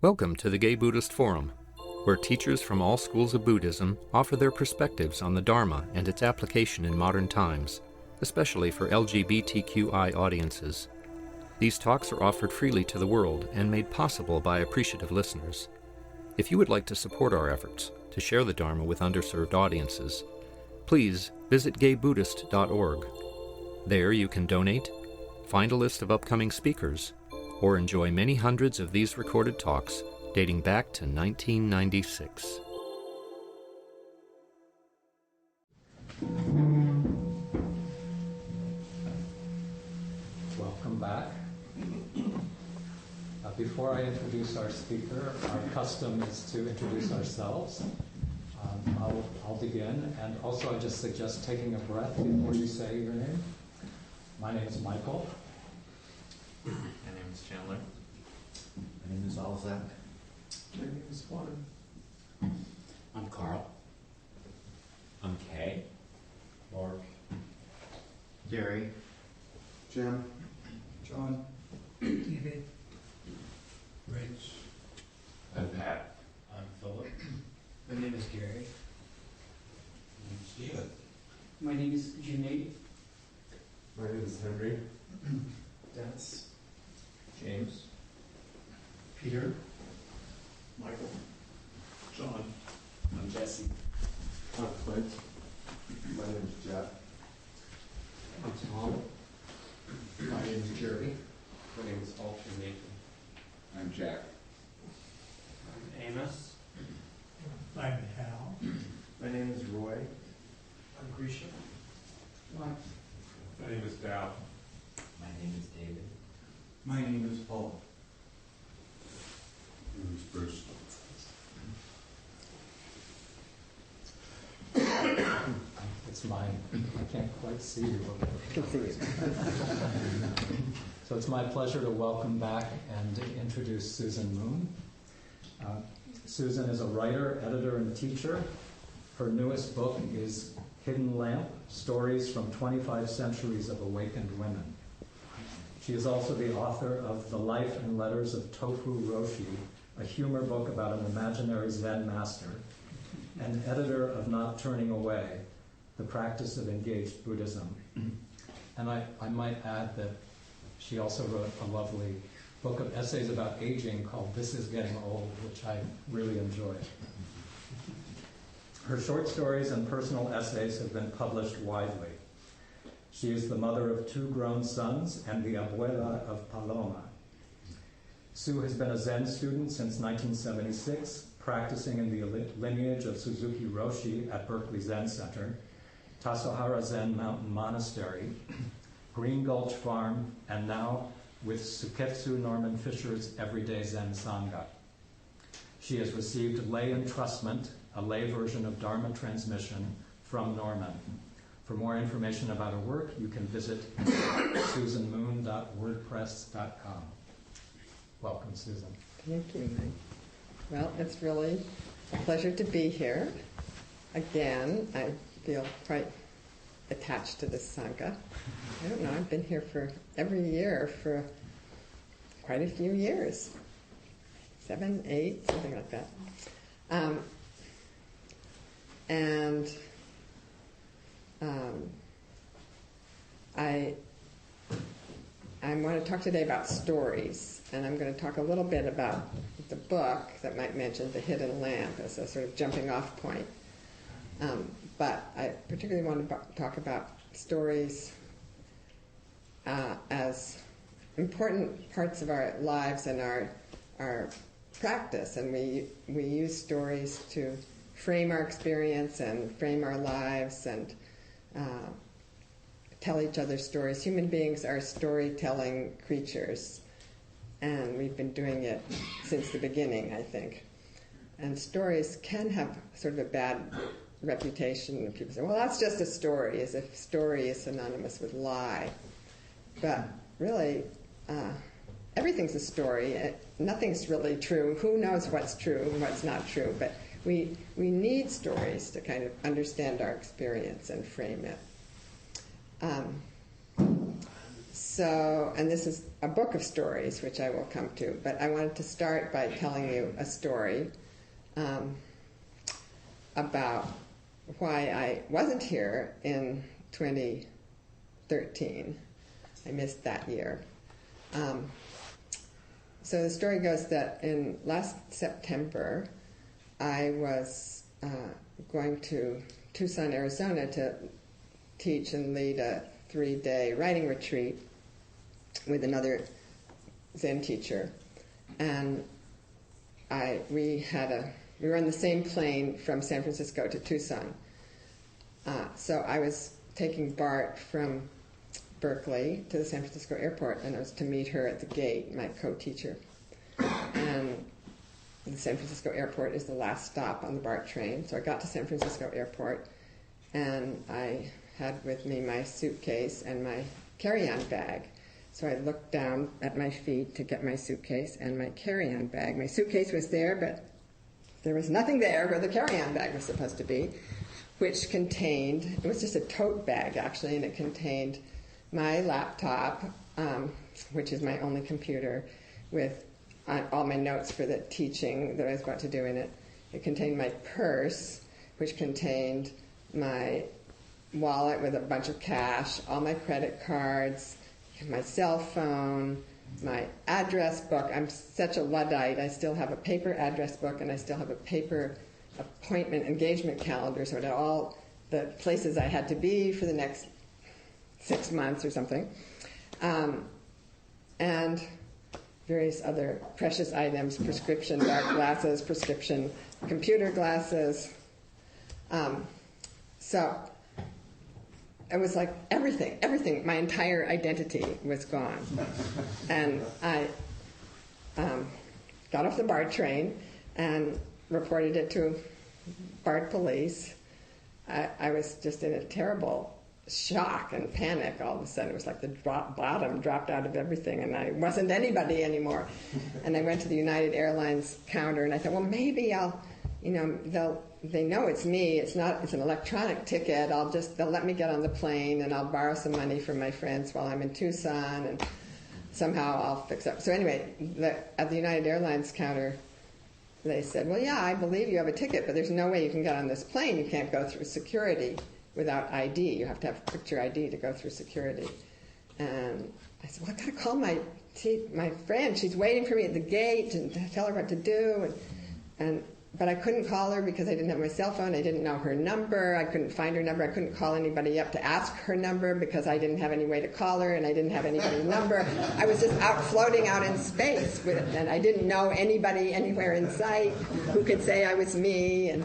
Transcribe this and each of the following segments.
Welcome to the Gay Buddhist Forum, where teachers from all schools of Buddhism offer their perspectives on the Dharma and its application in modern times, especially for LGBTQI audiences. These talks are offered freely to the world and made possible by appreciative listeners. If you would like to support our efforts to share the Dharma with underserved audiences, please visit gaybuddhist.org. There you can donate, find a list of upcoming speakers, or enjoy many hundreds of these recorded talks dating back to 1996. Welcome back. Before I introduce our speaker, our custom is to introduce ourselves. I'll begin, and also I just suggest taking a breath before you say your name. My name is Michael. My name is Chandler. My name is Alzak. My name is Juan. I'm Carl. I'm Kay. Mark. Gary. Jim. John. David. Rich. I'm Pat. I'm Philip. My name is Gary. I'm Steven. My name is Junaid. My name is Henry. Dennis. James. Peter. Michael. John. I'm Jesse. I'm Clint. My name is Jeff. I'm Tom. My name is Jerry. My name is Alter Nathan. I'm Jack. I'm Amos. I'm Hal. My name is Roy. I'm Grisha. What? My name is Dow. My name is David. My name is Paul. My name is Bruce. It's mine. I can't quite see you. So it's my pleasure to welcome back and introduce Susan Moon. Susan is a writer, editor, and teacher. Her newest book is Hidden Lamp, Stories from 25 Centuries of Awakened Women. She is also the author of The Life and Letters of Tofu Roshi, a humor book about an imaginary Zen master, and editor of Not Turning Away, The Practice of Engaged Buddhism. And I might add that she also wrote a lovely book of essays about aging called This Is Getting Old, which I really enjoyed. Her short stories and personal essays have been published widely. She is the mother of 2 grown sons and the abuela of Paloma. Sue has been a Zen student since 1976, practicing in the lineage of Suzuki Roshi at Berkeley Zen Center, Tassajara Zen Mountain Monastery, Green Gulch Farm, and now with Zoketsu Norman Fischer's Everyday Zen Sangha. She has received lay entrustment, a lay version of Dharma transmission, from Norman. For more information about her work, you can visit susanmoon.wordpress.com. Welcome, Susan. Thank you, Mike. Well, it's really a pleasure to be here. Again, I feel quite attached to this Sangha. I don't know, I've been here for every year for quite a few years. 7, 8, something like that. I want to talk today about stories, and I'm going to talk a little bit about the book that Mike mentioned, The Hidden Lamp, as a sort of jumping off point. But I particularly want to talk about stories as important parts of our lives and our practice, and we use stories to frame our experience and frame our lives and tell each other stories. Human beings are storytelling creatures, and we've been doing it since the beginning, I think. And stories can have sort of a bad reputation. People say, well, that's just a story, as if story is synonymous with lie. But really, everything's a story. Nothing's really true. Who knows what's true and what's not true? But we need stories to kind of understand our experience and frame it. and this is a book of stories, which I will come to, but I wanted to start by telling you a story about why I wasn't here in 2013. I missed that year. So the story goes that in last September, I was going to Tucson, Arizona to teach and lead a 3-day writing retreat with another Zen teacher. And we were on the same plane from San Francisco to Tucson. So I was taking Bart from Berkeley to the San Francisco airport, and I was to meet her at the gate, my co-teacher. And the San Francisco airport is the last stop on the BART train. So I got to San Francisco airport, and I had with me my suitcase and my carry-on bag. So I looked down at my feet to get my suitcase and my carry-on bag. My suitcase was there, but there was nothing there where the carry-on bag was supposed to be, which contained, it was just a tote bag actually, and it contained my laptop, which is my only computer, with all my notes for the teaching that I was about to do in it. It contained my purse, which contained my wallet with a bunch of cash, all my credit cards, my cell phone, my address book. I'm such a Luddite. I still have a paper address book, and I still have a paper appointment engagement calendar, so it had all the places I had to be for the next 6 months or something. And various other precious items, prescription dark glasses, prescription computer glasses. So it was like everything, my entire identity was gone. And I got off the BART train and reported it to BART police. I was just in a terrible shock and panic all of a sudden. It was like the bottom dropped out of everything, and I wasn't anybody anymore. And I went to the United Airlines counter, and I thought, well, maybe I'll, they know it's me. It's an electronic ticket. They'll let me get on the plane, and I'll borrow some money from my friends while I'm in Tucson, and somehow I'll fix up. So anyway, at the United Airlines counter, they said, well, yeah, I believe you have a ticket, but there's no way you can get on this plane. You can't go through security without ID. You have to have picture ID to go through security. And I said, well, I've got to call my friend. She's waiting for me at the gate and tell her what to do. But I couldn't call her because I didn't have my cell phone. I didn't know her number. I couldn't find her number. I couldn't call anybody up to ask her number because I didn't have any way to call her, and I didn't have anybody's number. I was just floating out in space, and I didn't know anybody anywhere in sight who could say I was me. And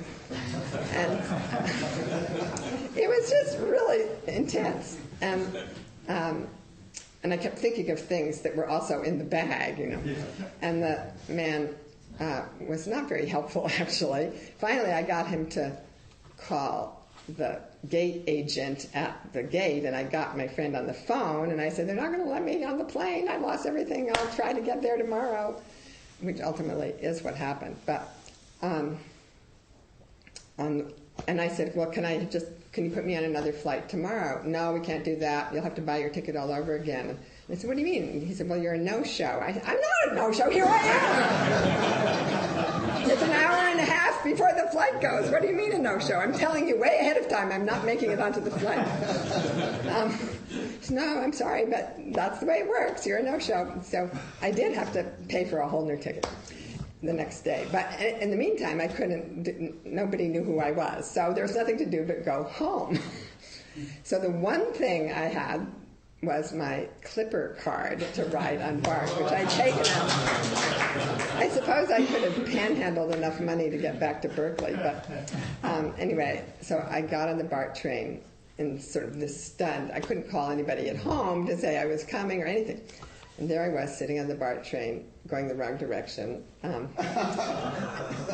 it was just really intense. And I kept thinking of things that were also in the bag, And the man was not very helpful, actually. Finally, I got him to call the gate agent at the gate, and I got my friend on the phone, and I said, they're not going to let me on the plane. I lost everything. I'll try to get there tomorrow, which ultimately is what happened. But and I said, well, can you put me on another flight tomorrow? No, we can't do that. You'll have to buy your ticket all over again. And I said, what do you mean? And he said, well, you're a no-show. I'm not a no-show. Here I am. It's an hour and a half before the flight goes. What do you mean a no-show? I'm telling you way ahead of time I'm not making it onto the flight. No, I'm sorry, but that's the way it works. You're a no-show. So I did have to pay for a whole new ticket the next day. But in the meantime, nobody knew who I was. So there was nothing to do but go home. So the one thing I had was my Clipper card to ride on BART, which I'd taken out. I suppose I could have panhandled enough money to get back to Berkeley. But anyway, so I got on the BART train in sort of this stunned. I couldn't call anybody at home to say I was coming or anything. And there I was sitting on the BART train, going the wrong direction,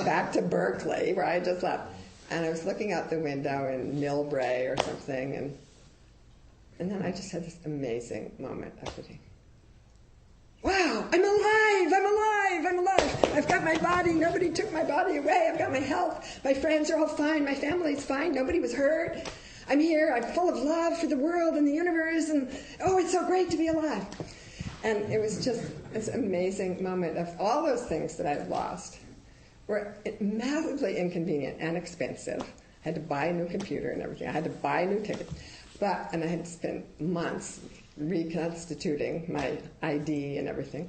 back to Berkeley, where I just left. And I was looking out the window in Millbrae or something, and then I just had this amazing moment of thinking, wow, I'm alive! I've got my body, nobody took my body away, I've got my health, my friends are all fine, my family's fine, nobody was hurt. I'm here, I'm full of love for the world and the universe, and oh, it's so great to be alive. And it was just this amazing moment of all those things that I've lost were massively inconvenient and expensive. I had to buy a new computer and everything. I had to buy a new ticket. And I had to spend months reconstituting my ID and everything.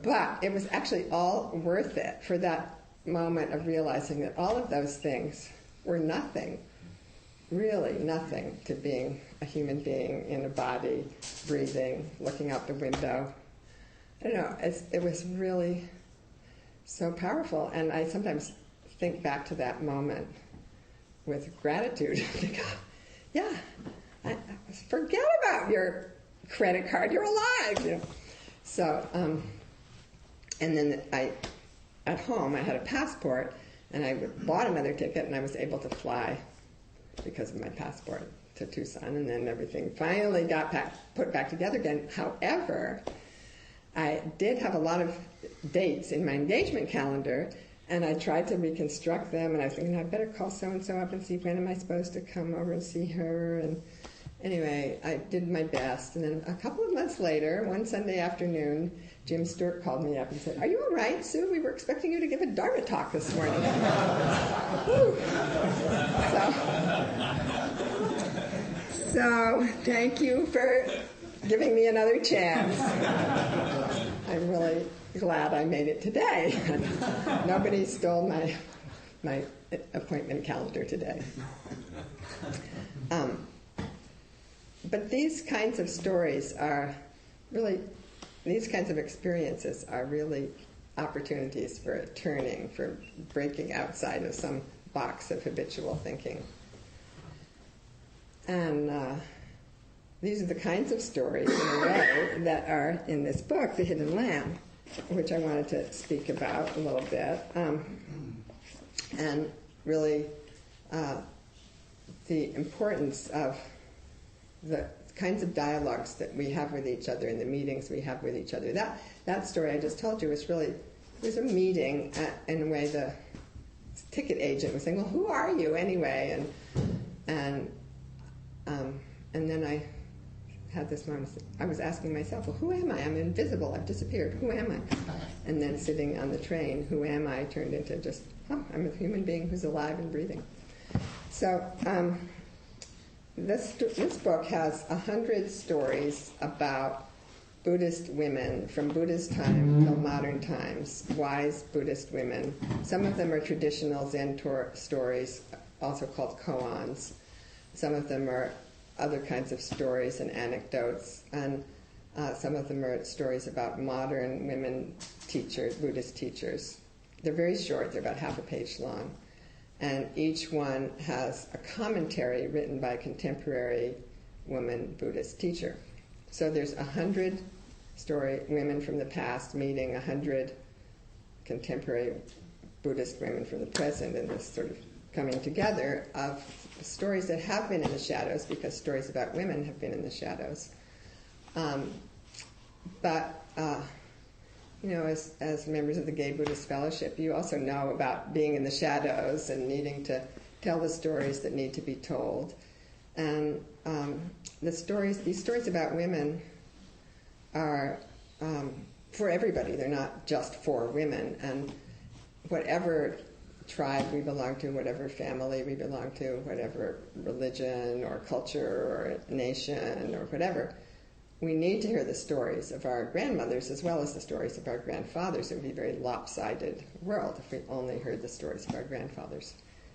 But it was actually all worth it for that moment of realizing that all of those things were nothing, really nothing, to being a human being in a body, breathing, looking out the window. I don't know, it was really so powerful. And I sometimes think back to that moment with gratitude. I think, oh, yeah, forget about your credit card, you're alive, you know. So, and then at home, I had a passport, and I bought another ticket, and I was able to fly because of my passport to Tucson, and then everything finally got put back together again. However, I did have a lot of dates in my engagement calendar, and I tried to reconstruct them, and I was thinking, I better call so-and-so up and see when am I supposed to come over and see her, and anyway, I did my best. And then a couple of months later, one Sunday afternoon, Jim Stewart called me up and said, "Are you all right, Sue? We were expecting you to give a Dharma talk this morning." So thank you for giving me another chance. I'm really glad I made it today. Nobody stole my appointment calendar today. But these kinds of stories are really, these kinds of experiences are really opportunities for turning, for breaking outside of some box of habitual thinking. And these are the kinds of stories, in a way, that are in this book, The Hidden Lamb, which I wanted to speak about a little bit. And really the importance of the kinds of dialogues that we have with each other and the meetings we have with each other. That story I just told you was really, it was a meeting in a way the ticket agent was saying, well, who are you anyway? And then I had this moment, I was asking myself, well, who am I? I'm invisible, I've disappeared, who am I? And then sitting on the train, who am I, turned into just, oh, I'm a human being who's alive and breathing. So this book has 100 stories about Buddhist women from Buddha's time till modern times, wise Buddhist women. Some of them are traditional Zen stories, also called koans. Some of them are other kinds of stories and anecdotes, and some of them are stories about modern women teachers, Buddhist teachers. They're very short, they're about half a page long. And each one has a commentary written by a contemporary woman Buddhist teacher. So there's 100 women from the past meeting 100 contemporary Buddhist women from the present, in this sort of coming together of stories that have been in the shadows, because stories about women have been in the shadows. You know, as members of the Gay Buddhist Fellowship, you also know about being in the shadows and needing to tell the stories that need to be told. And these stories about women are for everybody. They're not just for women. And whatever tribe we belong to, whatever family we belong to, whatever religion or culture or nation or whatever, we need to hear the stories of our grandmothers as well as the stories of our grandfathers. It would be a very lopsided world if we only heard the stories of our grandfathers.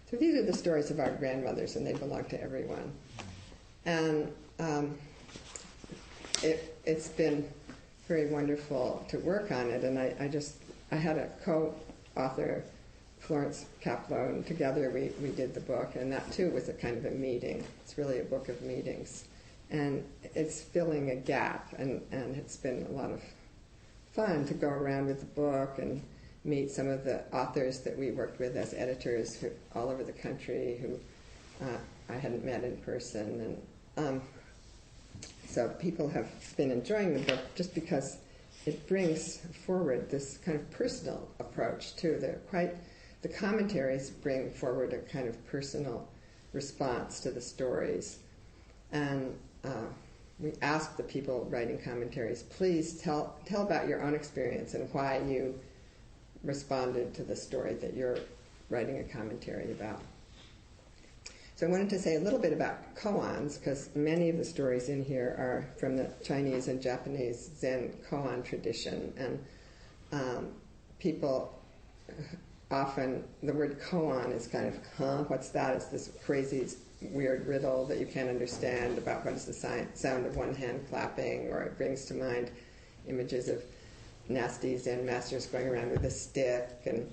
So these are the stories of our grandmothers, and they belong to everyone. And it's been very wonderful to work on it. And I had a co-author, Florence Caplow, and together we did the book. And that too was a kind of a meeting. It's really a book of meetings. And it's filling a gap, and it's been a lot of fun to go around with the book and meet some of the authors that we worked with as editors all over the country who I hadn't met in person. And so people have been enjoying the book just because it brings forward this kind of personal approach too. The commentaries bring forward a kind of personal response to the stories. And we ask the people writing commentaries, please tell about your own experience and why you responded to the story that you're writing a commentary about. So I wanted to say a little bit about koans, because many of the stories in here are from the Chinese and Japanese Zen koan tradition, and people often, the word koan is kind of, what's that? It's this crazy, weird riddle that you can't understand about what is the sound of one hand clapping, or it brings to mind images of nasty Zen masters going around with a stick. And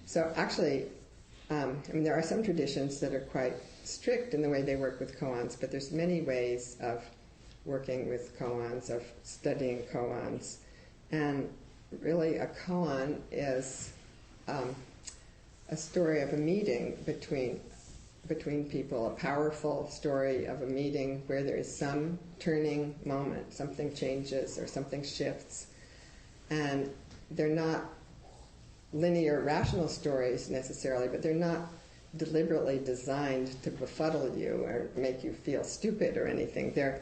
so actually, there are some traditions that are quite strict in the way they work with koans, but there's many ways of working with koans, of studying koans. And really a koan is a story of a meeting between people, a powerful story of a meeting where there is some turning moment, something changes or something shifts. And they're not linear, rational stories necessarily, but they're not deliberately designed to befuddle you or make you feel stupid or anything. They're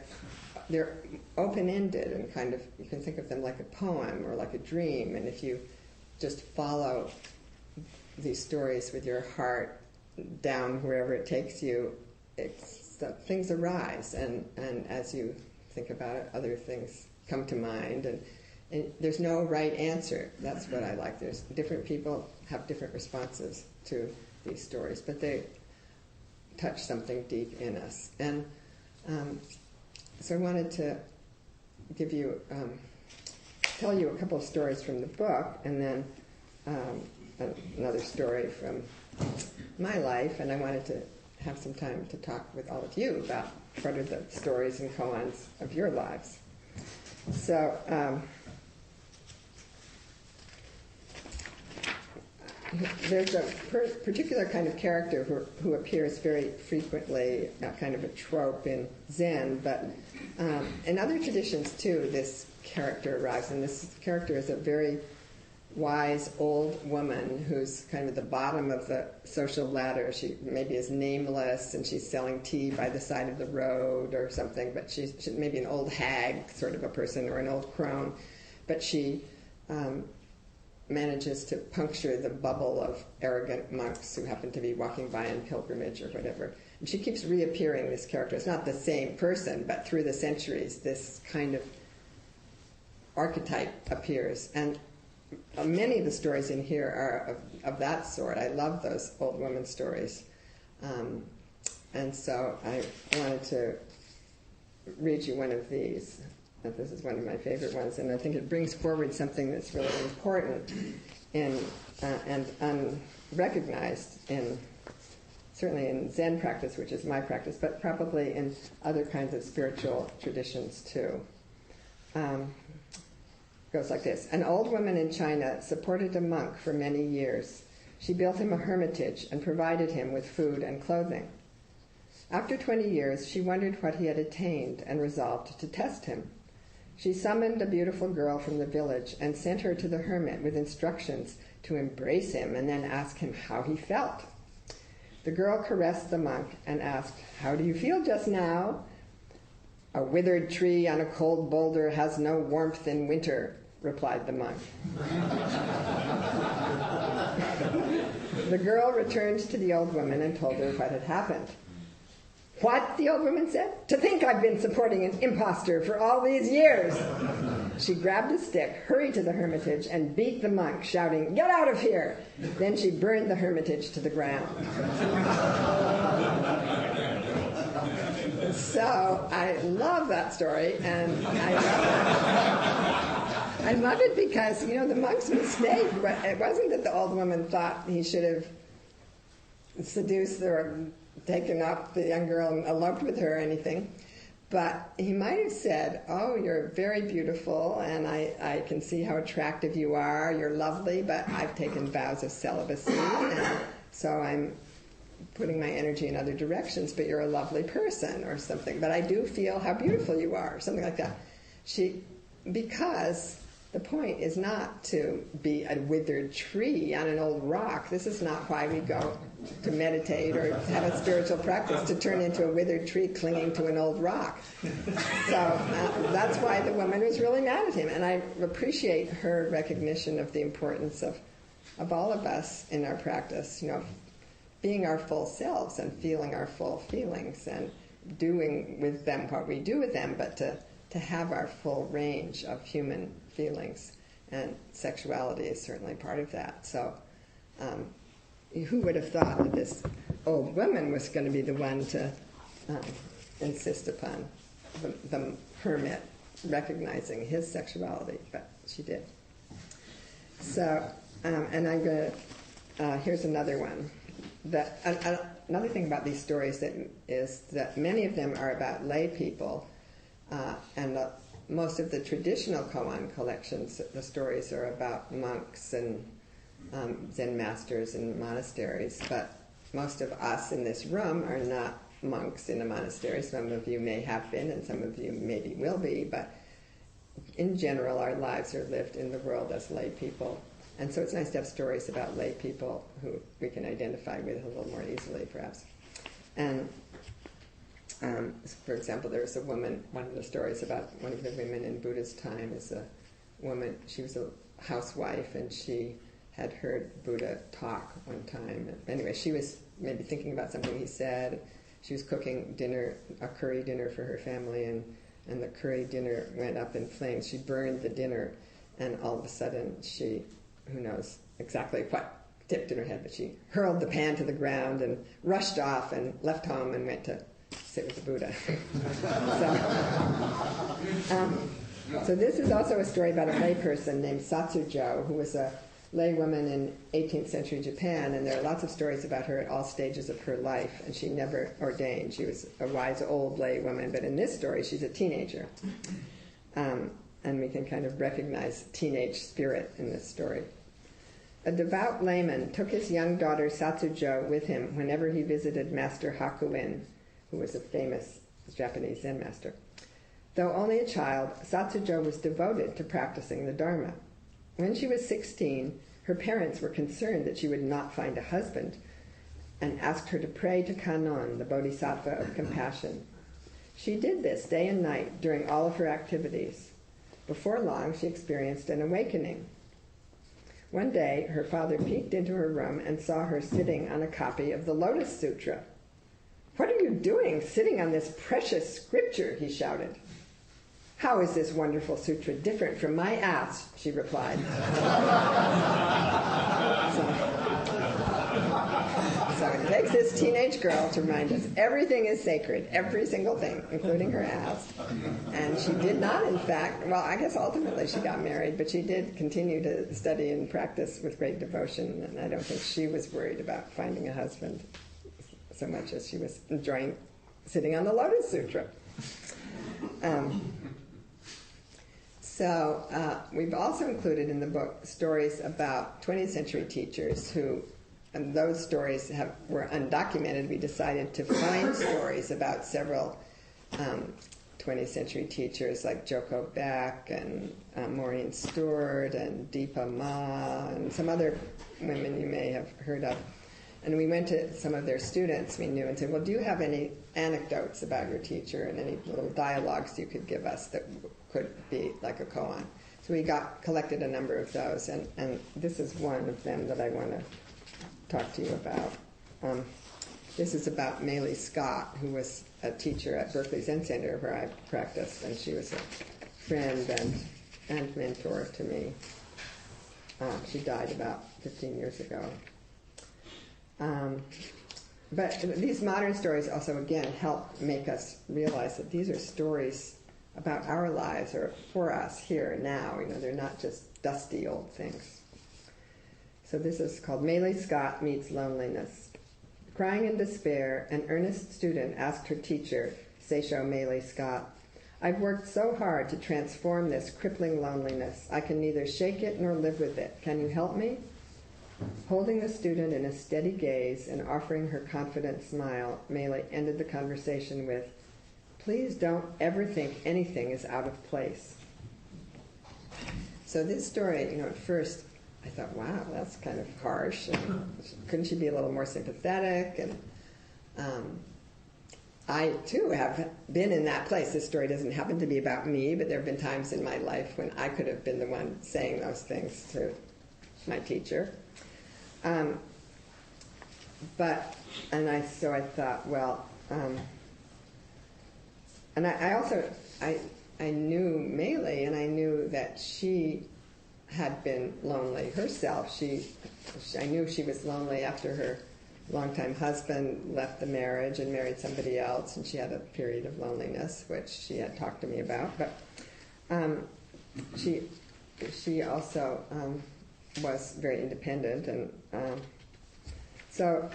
open-ended and kind of, you can think of them like a poem or like a dream, and if you just follow these stories with your heart down wherever it takes you, things arise, and as you think about it, other things come to mind, and there's no right answer. That's what I like. There's different people have different responses to these stories, but they touch something deep in us. And so I wanted to give you, tell you a couple of stories from the book, and then another story from my life, and I wanted to have some time to talk with all of you about what are the stories and koans of your lives. So there's a particular kind of character who appears very frequently, kind of a trope in Zen, but in other traditions too, this character arrives, and this character is a very wise old woman who's kind of at the bottom of the social ladder. She maybe is nameless, and she's selling tea by the side of the road or something, but she's maybe an old hag sort of a person, or an old crone, but she manages to puncture the bubble of arrogant monks who happen to be walking by in pilgrimage or whatever. And she keeps reappearing, this character. It's not the same person, but through the centuries, this kind of archetype appears. And many of the stories in here are of that sort. I love those old woman stories. And so I wanted to read you one of these. This is one of my favorite ones, and I think it brings forward something that's really important and unrecognized certainly in Zen practice, which is my practice, but probably in other kinds of spiritual traditions too. Goes like this. An old woman in China supported a monk for many years. She built him a hermitage and provided him with food and clothing. After 20 years, she wondered what he had attained and resolved to test him. She summoned a beautiful girl from the village and sent her to the hermit with instructions to embrace him and then ask him how he felt. The girl caressed the monk and asked, "How do you feel just now?" "A withered tree on a cold boulder has no warmth in winter," replied the monk. The girl returned to the old woman and told her what had happened. "What?" the old woman said. "To think I've been supporting an impostor for all these years." She grabbed a stick, hurried to the hermitage, and beat the monk, shouting, "Get out of here!" Then she burned the hermitage to the ground. So I love that story, and I love it because, the monk's mistake, it wasn't that the old woman thought he should have seduced or taken up the young girl and eloped with her or anything, but he might have said, "Oh, you're very beautiful, and I can see how attractive you are, you're lovely, but I've taken vows of celibacy, and so I'm putting my energy in other directions, but you're a lovely person," or something. "But I do feel how beautiful you are," or something like that. Because the point is not to be a withered tree on an old rock. This is not why we go to meditate or have a spiritual practice, to turn into a withered tree clinging to an old rock. So that's why the woman was really mad at him. And I appreciate her recognition of the importance of all of us in our practice, being our full selves and feeling our full feelings and doing with them what we do with them, but to have our full range of human feelings, and sexuality is certainly part of that. So who would have thought that this old woman was going to be the one to insist upon the hermit recognizing his sexuality, but she did. So, and I'm going to, here's another one. Another thing about these stories is that many of them are about lay people, and most of the traditional koan collections, the stories are about monks and Zen masters in monasteries, but most of us in this room are not monks in a monastery. Some of you may have been, and some of you maybe will be, but in general our lives are lived in the world as lay people. And so it's nice to have stories about lay people who we can identify with a little more easily, perhaps. And for example, there was a woman, one of the stories about one of the women in Buddha's time is a woman, she was a housewife, and she had heard Buddha talk one time. Anyway, she was maybe thinking about something he said. She was cooking dinner, a curry dinner for her family, and the curry dinner went up in flames. She burned the dinner, and all of a sudden she, who knows exactly what tipped in her head, but she hurled the pan to the ground and rushed off and left home and went to sit with the Buddha. So this is also a story about a lay person named Satsujo, who was a lay woman in 18th century Japan, and there are lots of stories about her at all stages of her life, and she never ordained. She was a wise old lay woman, but in this story she's a teenager. And we can kind of recognize teenage spirit in this story. A devout layman took his young daughter Satsujo with him whenever he visited Master Hakuin, who was a famous Japanese Zen master. Though only a child, Satsujo was devoted to practicing the Dharma. When she was 16, her parents were concerned that she would not find a husband and asked her to pray to Kannon, the Bodhisattva of compassion. She did this day and night during all of her activities. Before long, she experienced an awakening. One day, her father peeked into her room and saw her sitting on a copy of the Lotus Sutra. "What are you doing, sitting on this precious scripture?" he shouted. "How is this wonderful sutra different from my ass?" she replied. So it takes this teenage girl to remind us everything is sacred, every single thing, including her ass. And she did not, in fact, well, I guess ultimately she got married, but she did continue to study and practice with great devotion, and I don't think she was worried about finding a husband so much as she was enjoying sitting on the Lotus Sutra. So we've also included in the book stories about 20th century teachers who, and those stories were undocumented. We decided to find stories about several 20th century teachers like Joko Beck and Maureen Stewart and Deepa Ma and some other women you may have heard of. And we went to some of their students we knew and said, well, do you have any anecdotes about your teacher and any little dialogues you could give us that could be like a koan? So we collected a number of those, and this is one of them that I want to talk to you about. This is about Maylie Scott, who was a teacher at Berkeley Zen Center where I practiced, and she was a friend and mentor to me. She died about 15 years ago. But these modern stories also, again, help make us realize that these are stories about our lives or for us here now. They're not just dusty old things. So this is called Maylie Scott Meets Loneliness. Crying in despair, an earnest student asked her teacher, Seisho Maylie Scott, "I've worked so hard to transform this crippling loneliness. I can neither shake it nor live with it. Can you help me?" Holding the student in a steady gaze and offering her confident smile, Maylie ended the conversation with, "Please don't ever think anything is out of place." So this story, at first I thought, wow, that's kind of harsh. And couldn't she be a little more sympathetic? And I, too, have been in that place. This story doesn't happen to be about me, but there have been times in my life when I could have been the one saying those things to my teacher. So I thought, well, and I also knew Meili, and I knew that she had been lonely herself. I knew she was lonely after her longtime husband left the marriage and married somebody else, and she had a period of loneliness, which she had talked to me about. But she also was very independent, and so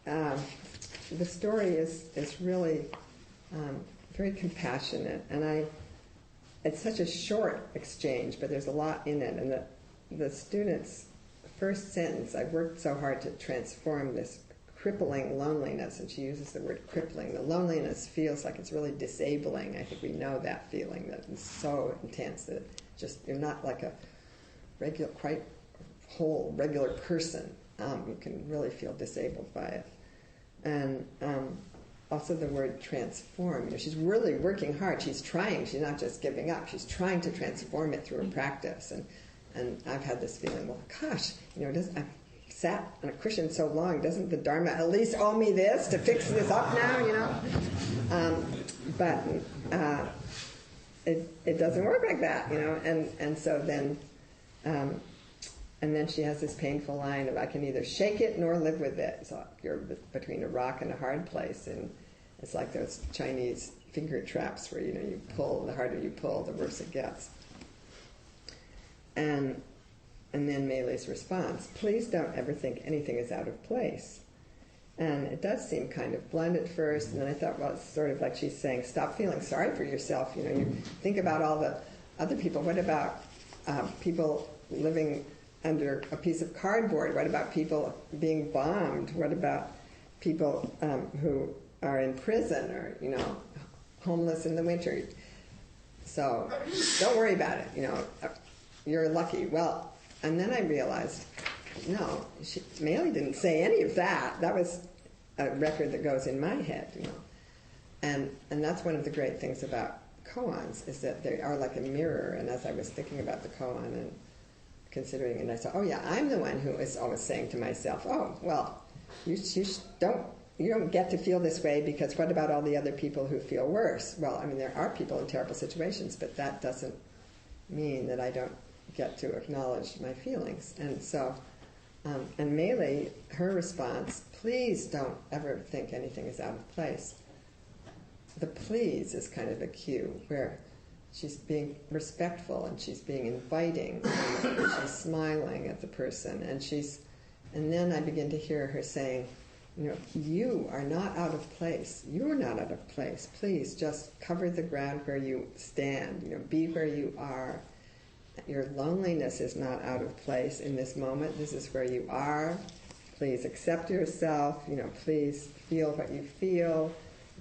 the story is really very compassionate, and it's such a short exchange, but there's a lot in it. And the student's first sentence, I've worked so hard to transform this crippling loneliness, and she uses the word crippling. The loneliness feels like it's really disabling. I think we know that feeling, that it's so intense that you're not like a quite whole, regular person. You can really feel disabled by it. And also the word transform. She's really working hard. She's trying. She's not just giving up. She's trying to transform it through her practice. And I've had this feeling, well, gosh, I've sat on a cushion so long. Doesn't the Dharma at least owe me this to fix this up now, But it doesn't work like that, And so then, and then she has this painful line of, I can neither shake it nor live with it. So you're between a rock and a hard place, and it's like those Chinese finger traps where, you pull, the harder you pull, the worse it gets. And then Meili's response, please don't ever think anything is out of place. And it does seem kind of blunt at first, and then I thought, well, it's sort of like she's saying, stop feeling sorry for yourself. You think about all the other people. What about people living under a piece of cardboard? What about people being bombed? What about people who are in prison or, homeless in the winter? So don't worry about it, You're lucky. Well, and then I realized, no, Meili didn't say any of that. That was a record that goes in my head, And that's one of the great things about koans, is that they are like a mirror. And as I was thinking about the koan and considering it, and I thought, oh yeah, I'm the one who is always saying to myself, oh, well, you don't get to feel this way, because what about all the other people who feel worse? Well, there are people in terrible situations, but that doesn't mean that I don't get to acknowledge my feelings. And so, and Meili, her response, please don't ever think anything is out of place. The please is kind of a cue where she's being respectful and she's being inviting and she's smiling at the person, and then I begin to hear her saying, you are not out of place. You're not out of place. Please just cover the ground where you stand. Be where you are. Your loneliness is not out of place in this moment. This is where you are. Please accept yourself. Please feel what you feel.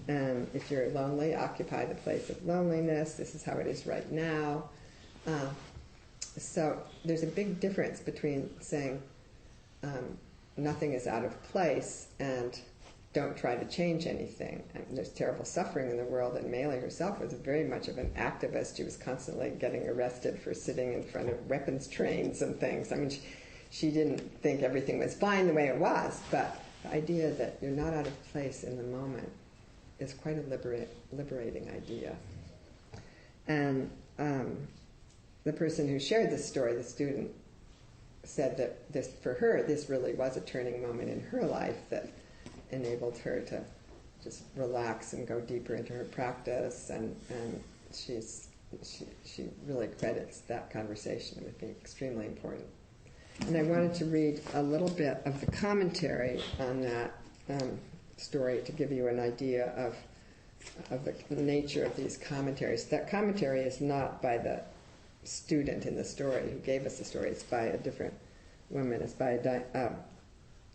And if you're lonely, occupy the place of loneliness. This is how it is right now. So there's a big difference between saying nothing is out of place and don't try to change anything. There's terrible suffering in the world, and Meili herself was very much of an activist. She was constantly getting arrested for sitting in front of weapons trains and things. She didn't think everything was fine the way it was, but the idea that you're not out of place in the moment is quite a liberating idea. And the person who shared this story, the student, said that for her, this really was a turning moment in her life that enabled her to just relax and go deeper into her practice, and she really credits that conversation with being extremely important. And I wanted to read a little bit of the commentary on that story to give you an idea of the nature of these commentaries. That commentary is not by the student in the story who gave us the story. It's by a different woman. It's by a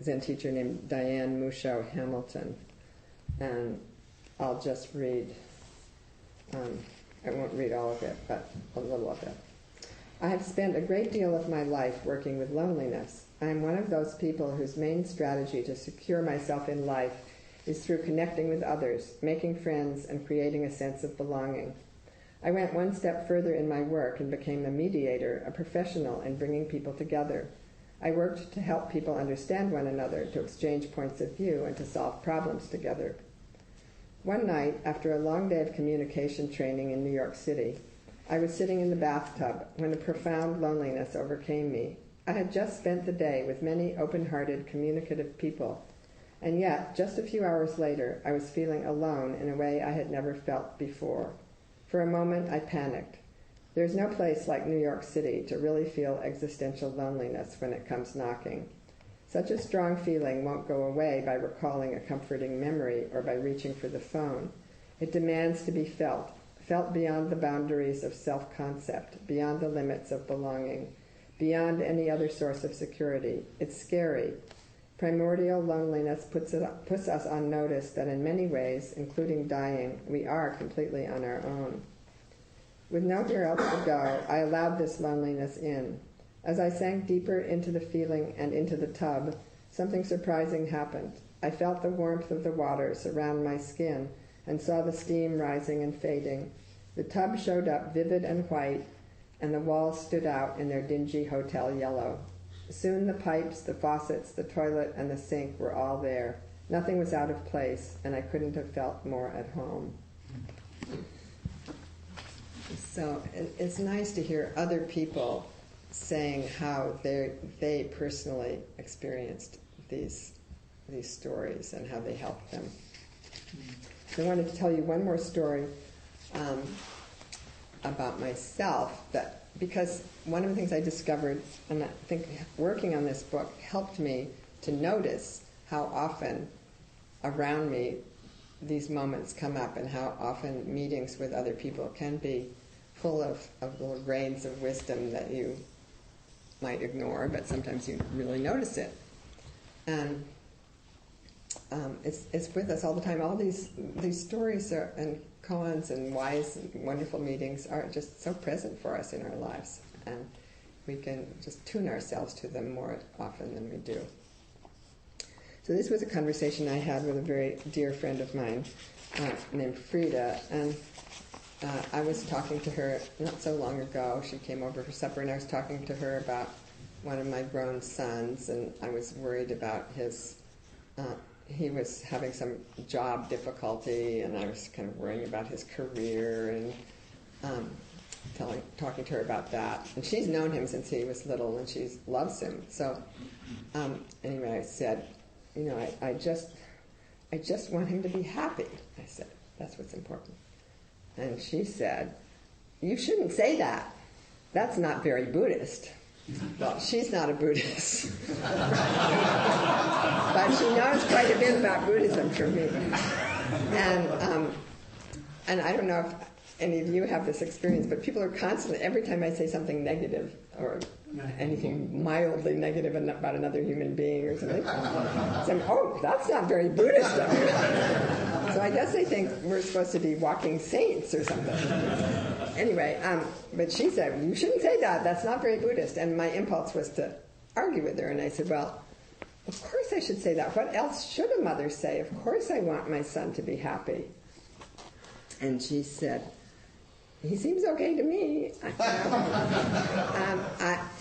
Zen teacher named Diane Musho Hamilton. And I'll just read, I won't read all of it, but a little of it. I have spent a great deal of my life working with loneliness. I am one of those people whose main strategy to secure myself in life is through connecting with others, making friends, and creating a sense of belonging. I went one step further in my work and became a mediator, a professional in bringing people together. I worked to help people understand one another, to exchange points of view, and to solve problems together. One night, after a long day of communication training in New York City, I was sitting in the bathtub when a profound loneliness overcame me. I had just spent the day with many open-hearted, communicative people, and yet, just a few hours later, I was feeling alone in a way I had never felt before. For a moment, I panicked. There's no place like New York City to really feel existential loneliness when it comes knocking. Such a strong feeling won't go away by recalling a comforting memory or by reaching for the phone. It demands to be felt beyond the boundaries of self-concept, beyond the limits of belonging, beyond any other source of security. It's scary. Primordial loneliness puts us on notice that in many ways, including dying, we are completely on our own. With nowhere else to go, I allowed this loneliness in. As I sank deeper into the feeling and into the tub, something surprising happened. I felt the warmth of the water surround my skin and saw the steam rising and fading. The tub showed up vivid and white, and the walls stood out in their dingy hotel yellow. Soon the pipes, the faucets, the toilet, and the sink were all there. Nothing was out of place, and I couldn't have felt more at home. So it's nice to hear other people saying how they personally experienced these stories and how they helped them. I wanted to tell you one more story about myself, because one of the things I discovered, and I think working on this book helped me to notice how often around me these moments come up and how often meetings with other people can be full of little grains of wisdom that you might ignore, but sometimes you really notice it. And it's with us all the time. All these stories and koans and wise and wonderful meetings are just so present for us in our lives, and we can just tune ourselves to them more often than we do. So this was a conversation I had with a very dear friend of mine named Frida, and I was talking to her not so long ago. She came over for supper, and I was talking to her about one of my grown sons, and I was worried about his... he was having some job difficulty, and I was kind of worrying about his career, and talking to her about that. And she's known him since he was little, and she loves him. So anyway, I said, I just want him to be happy. I said, that's what's important. And she said, you shouldn't say that. That's not very Buddhist. Well, she's not a Buddhist. But she knows quite a bit about Buddhism from me. And I don't know if any of you have this experience, but people are constantly, every time I say something negative or anything mildly negative about another human being or something, saying, oh, that's not very Buddhist of you. So I guess they think we're supposed to be walking saints or something. Anyway, but she said, you shouldn't say that. That's not very Buddhist. And my impulse was to argue with her. And I said, well, of course I should say that. What else should a mother say? Of course I want my son to be happy. And she said, he seems okay to me.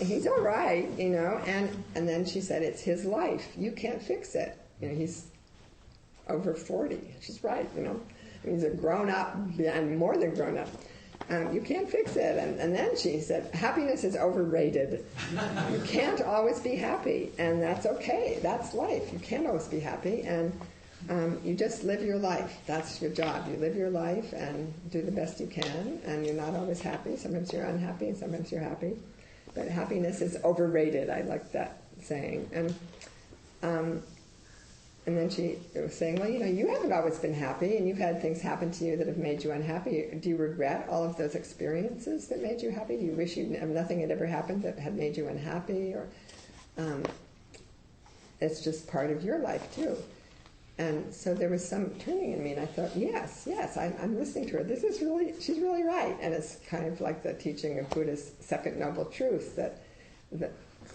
He's all right, And then she said, it's his life. You can't fix it. He's over 40. She's right, He's a grown-up, and more than grown-up. You can't fix it. And then she said, happiness is overrated. You can't always be happy, and that's okay. That's life. You can't always be happy, and you just live your life. That's your job. You live your life and do the best you can, and you're not always happy. Sometimes you're unhappy, and sometimes you're happy. But happiness is overrated. I like that saying. And then she was saying, well, you haven't always been happy, and you've had things happen to you that have made you unhappy. Do you regret all of those experiences that made you happy? Do you wish nothing had ever happened that had made you unhappy? Or it's just part of your life, too. And so there was some turning in me, and I thought, yes, I'm listening to her. This is really, she's really right. And it's kind of like the teaching of Buddha's second noble truth, that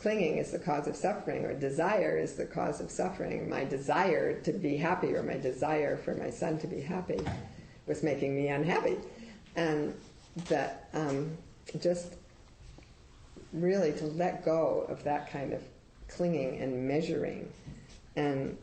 clinging is the cause of suffering, or desire is the cause of suffering. My desire to be happy, or my desire for my son to be happy, was making me unhappy. And that just really to let go of that kind of clinging and measuring, and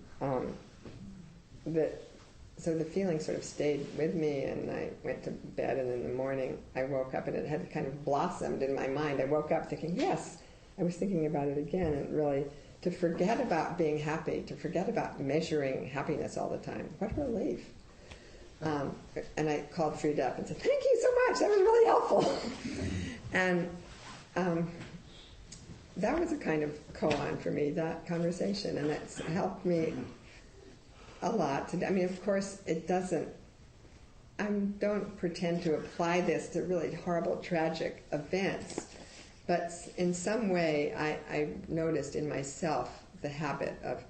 so the feeling sort of stayed with me, and I went to bed, and in the morning I woke up and it had kind of blossomed in my mind. I woke up thinking, yes, I was thinking about it again, and really to forget about being happy, to forget about measuring happiness all the time. What a relief. And I called Frida up and said, thank you so much, that was really helpful. And that was a kind of koan for me, that conversation, and it's helped me a lot. I mean, of course, it doesn't, I don't pretend to apply this to really horrible, tragic events, but in some way I noticed in myself the habit of,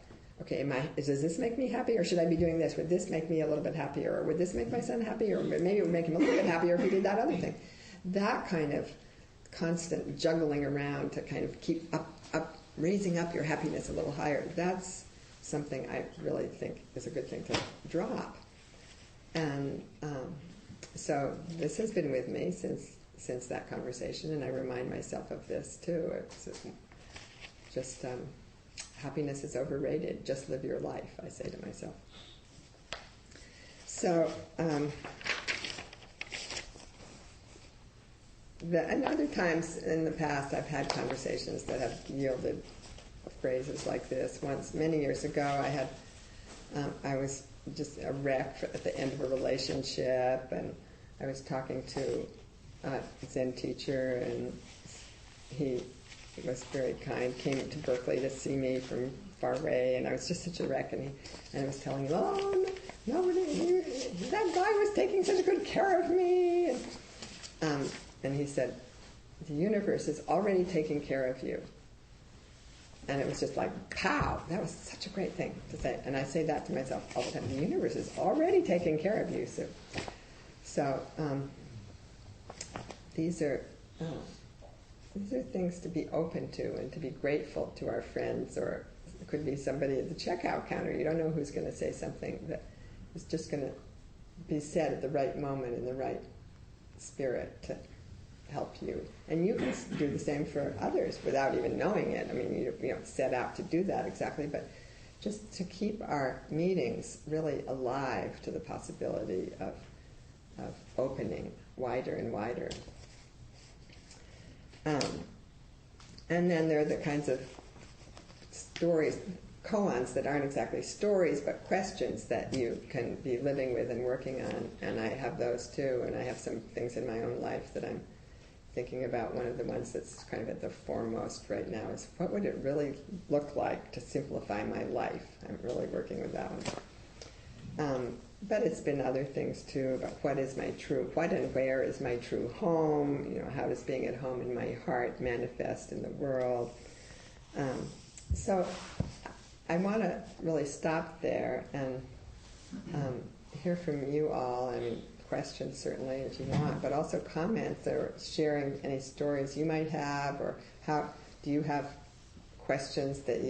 okay, does this make me happy, or should I be doing this? Would this make me a little bit happier, or would this make my son happy, or maybe it would make him a little bit happier if he did that other thing. That kind of constant juggling around to kind of keep up raising up your happiness a little higher, that's something I really think is a good thing to drop. And so this has been with me since that conversation, and I remind myself of this too. It's just happiness is overrated. Just live your life, I say to myself. So, and other times in the past I've had conversations that have yielded phrases like this. Once, many years ago, I was just a wreck at the end of a relationship, and I was talking to a Zen teacher, and he was very kind, came to Berkeley to see me from far away, and I was just such a wreck, and I was telling him, oh, no, that guy was taking such good care of me, and he said, the universe is already taking care of you. And it was just like, pow, that was such a great thing to say. And I say that to myself all the time. The universe is already taking care of you, Sue. So these are things to be open to and to be grateful to our friends, or it could be somebody at the checkout counter. You don't know who's going to say something that is just going to be said at the right moment in the right spirit to help you. And you can do the same for others without even knowing it. I mean, you don't set out to do that exactly, but just to keep our meetings really alive to the possibility of opening wider and wider. And then there are the kinds of stories, koans, that aren't exactly stories, but questions that you can be living with and working on. And I have those too, and I have some things in my own life that I'm thinking about. One of the ones that's kind of at the foremost right now is, what would it really look like to simplify my life? I'm really working with that one. But it's been other things too, about what and where is my true home? How does being at home in my heart manifest in the world? So I want to really stop there and hear from you all. I mean, questions certainly if you want, but also comments or sharing any stories you might have, or how do you have questions that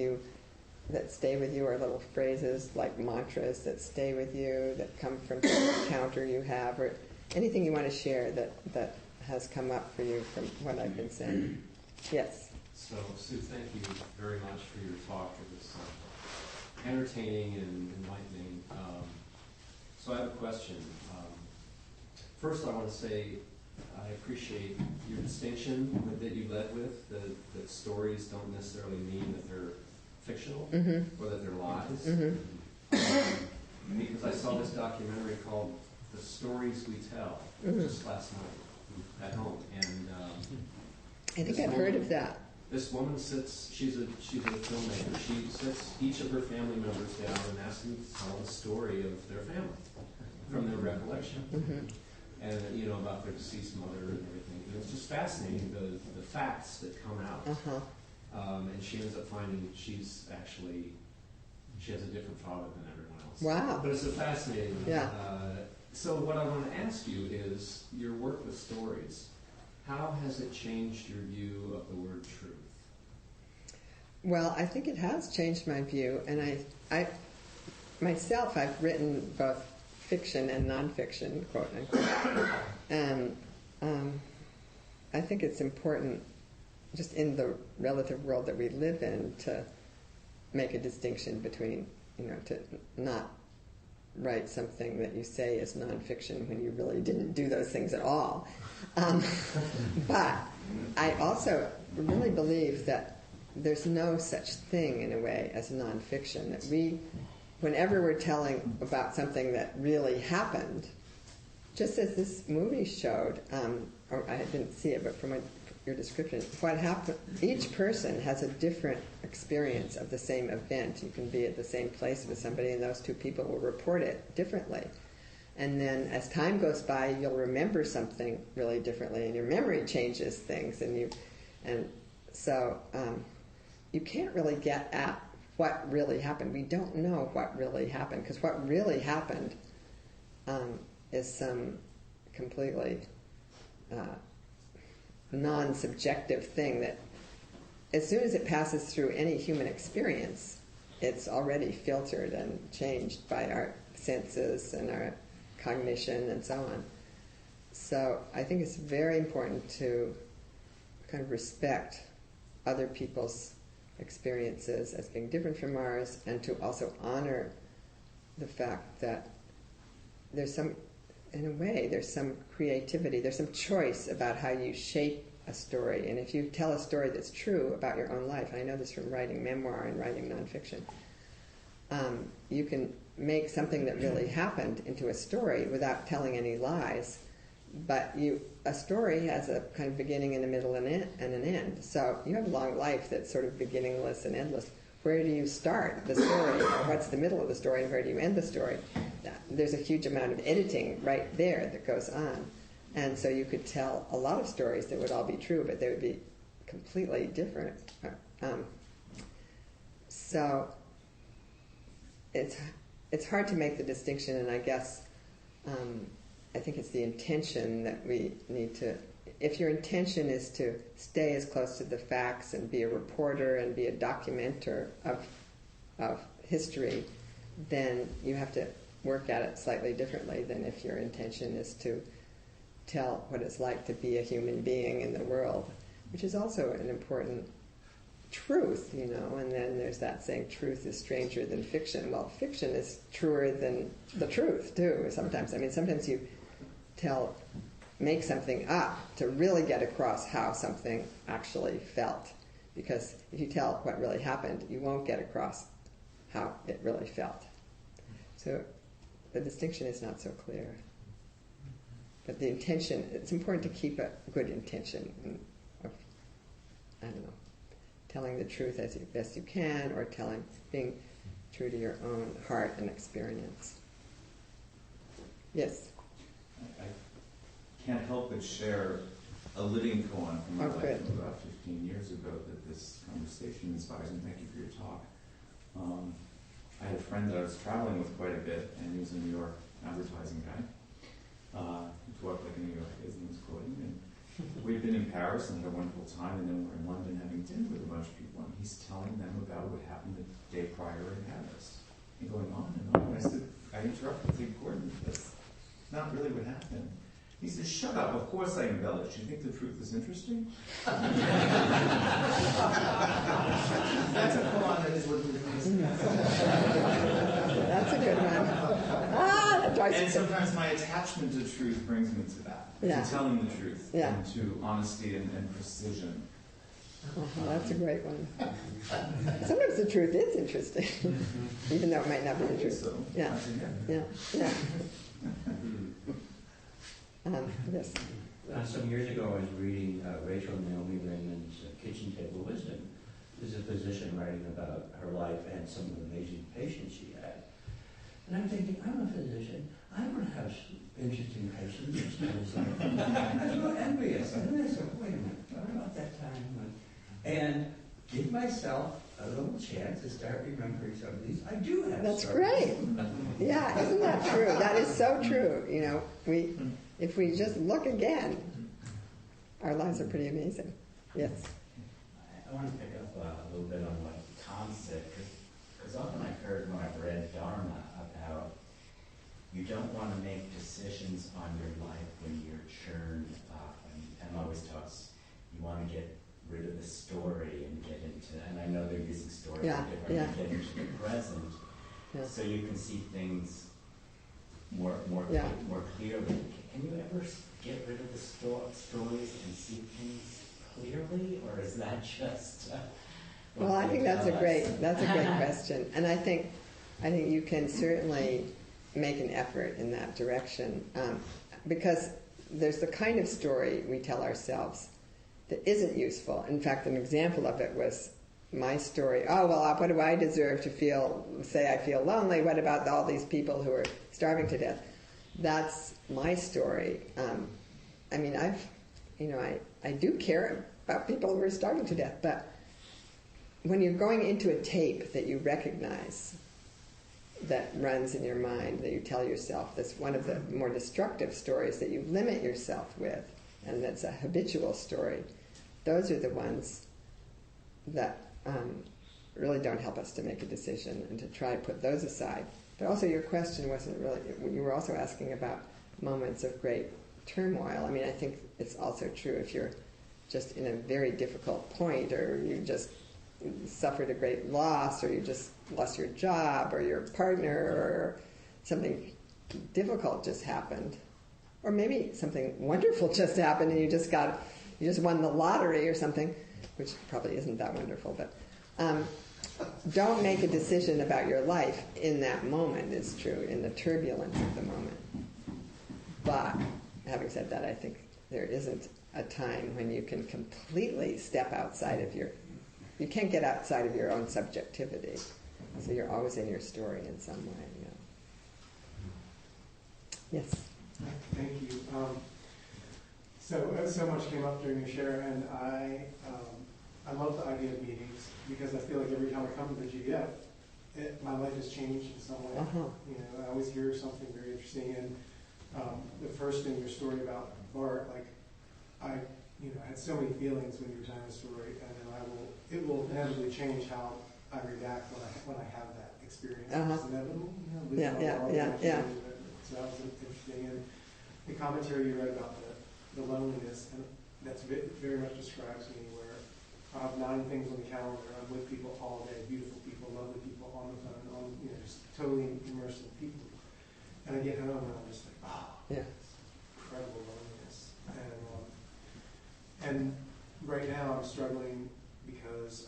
stay with you, or little phrases like mantras that stay with you that come from some encounter you have, or anything you want to share that has come up for you from what I've been saying. Yes. So, Sue, thank you very much for your talk. It was entertaining and enlightening. So I have a question. First, I want to say I appreciate your distinction that you led with, that stories don't necessarily mean that they're fictional, or that they're lies. Because I saw this documentary called The Stories We Tell just last night at home. And I think I've heard of that. This woman sits, she's a filmmaker, she sits each of her family members down and asks them to tell a story of their family from their recollection. And about their deceased mother and everything. And it's just fascinating, the facts that come out. And she ends up finding she she has a different father than everyone else. Wow. But it's a fascinating. Yeah. So what I want to ask you is your work with stories. How has it changed your view of the word truth? Well, I think it has changed my view, and I myself, I've written both fiction and nonfiction, quote unquote, and I think it's important, just in the relative world that we live in, to make a distinction between, to not write something that you say is nonfiction when you really didn't do those things at all. But I also really believe that there's no such thing, in a way, as nonfiction. That whenever we're telling about something that really happened, just as this movie showed, or I didn't see it, but from your description, what happened, each person has a different experience of the same event. You can be at the same place with somebody, and those two people will report it differently. And then as time goes by, you'll remember something really differently, and your memory changes things, and so you can't really get at what really happened. We don't know what really happened, because what really happened is some completely non-subjective thing that, as soon as it passes through any human experience, it's already filtered and changed by our senses and our cognition and so on. So I think it's very important to kind of respect other people's experiences as being different from ours, and to also honor the fact that there's some, in a way, there's some creativity, there's some choice about how you shape a story. And if you tell a story that's true about your own life, and I know this from writing memoir and writing nonfiction, you can make something that really happened into a story without telling any lies. But a story has a kind of beginning and a middle and an end. So you have a long life that's sort of beginningless and endless. Where do you start the story? Or what's the middle of the story, and where do you end the story? There's a huge amount of editing right there that goes on. And so you could tell a lot of stories that would all be true, but they would be completely different. So it's hard to make the distinction, and I guess I think it's the intention that we need to. If your intention is to stay as close to the facts and be a reporter and be a documenter of history, then you have to work at it slightly differently than if your intention is to tell what it's like to be a human being in the world, which is also an important truth, and then there's that saying, truth is stranger than fiction. Well, fiction is truer than the truth, too, sometimes. I mean, sometimes you make something up to really get across how something actually felt. Because if you tell what really happened, you won't get across how it really felt. So the distinction is not so clear. But the intention, it's important to keep a good intention of, telling the truth as best you can, or being true to your own heart and experience. Yes? I can't help but share a living koan from my life from about 15 years ago that this conversation inspires, and thank you for your talk. I had a friend that I was traveling with quite a bit, and he was a New York advertising guy. He talked like a New York is, and he was quoting, and we'd been in Paris and had a wonderful time, and then we're in London having dinner with a bunch of people, and he's telling them about what happened the day prior in Paris. And going on and on. And I interrupted and said, Gordon, that's not really what happened. He says, shut up, of course I embellish. You think the truth is interesting? That's a koan that is looking at That's a good one. And sometimes my attachment to truth brings me to that. Yeah. To telling the truth. Yeah. And to honesty and precision. That's a great one. Sometimes the truth is interesting, even though it might not be the truth. So. Yeah. Yes. Some years ago, I was reading Rachel Naomi Raymond's Kitchen Table Wisdom. This is a physician writing about her life and some of the amazing patients she had. And I'm thinking, I'm a physician. I want to have interesting patients. I was a little envious. And then I said, wait a minute, what about that time? And give myself a little chance to start remembering some of these. I do have That's stories. great. Yeah, isn't that true? That is so true. You know, if we just look again, our lives are pretty amazing. Yes. I want to pick up a little bit on what Tom said, because often I've heard when I've read Dharma about you don't want to make decisions on your life when you're churned up. And always talks, you want to get rid of the story and get into, and I know they're using stories differently, get into the present, so you can see things more clearly. Can you ever get rid of the stories and see things clearly, or is that just? Well, I think that's a great question, and I think you can certainly make an effort in that direction, because there's the kind of story we tell ourselves that isn't useful. In fact, an example of it was my story. Oh, well, what do I deserve to feel? Say I feel lonely. What about all these people who are starving to death? That's my story. I mean, I do care about people who are starving to death, but when you're going into a tape that you recognize that runs in your mind, that you tell yourself, that's one of the more destructive stories that you limit yourself with, and that's a habitual story. Those are the ones that really don't help us to make a decision, and to try to put those aside. But also your question wasn't really, you were also asking about moments of great turmoil. I mean, I think it's also true if you're just in a very difficult point, or you just suffered a great loss, or you just lost your job, or your partner, or something difficult just happened. Or maybe something wonderful just happened and you just won the lottery or something, which probably isn't that wonderful, but don't make a decision about your life in that moment, is true, in the turbulence of the moment. But having said that, I think there isn't a time when you can completely step outside of you can't get outside of your own subjectivity. So you're always in your story in some way. Yeah. Yes. Thank you. So much came up during your share, and I love the idea of meetings, because I feel like every time I come to the GF, my life has changed in some way. Uh-huh. You know, I always hear something very interesting, and the first in your story about Bart, like I had so many feelings when you were telling the story, and then it will inevitably change how I react when I have that experience. Uh-huh. It's inevitable, Yeah. So that was interesting, and the commentary you read about the loneliness, and that's very much describes me, where I have 9 things on the calendar. I'm with people all day, beautiful people, lovely people, on the phone, just totally immersed in people. And I get home and I'm just like, incredible loneliness. And right now I'm struggling because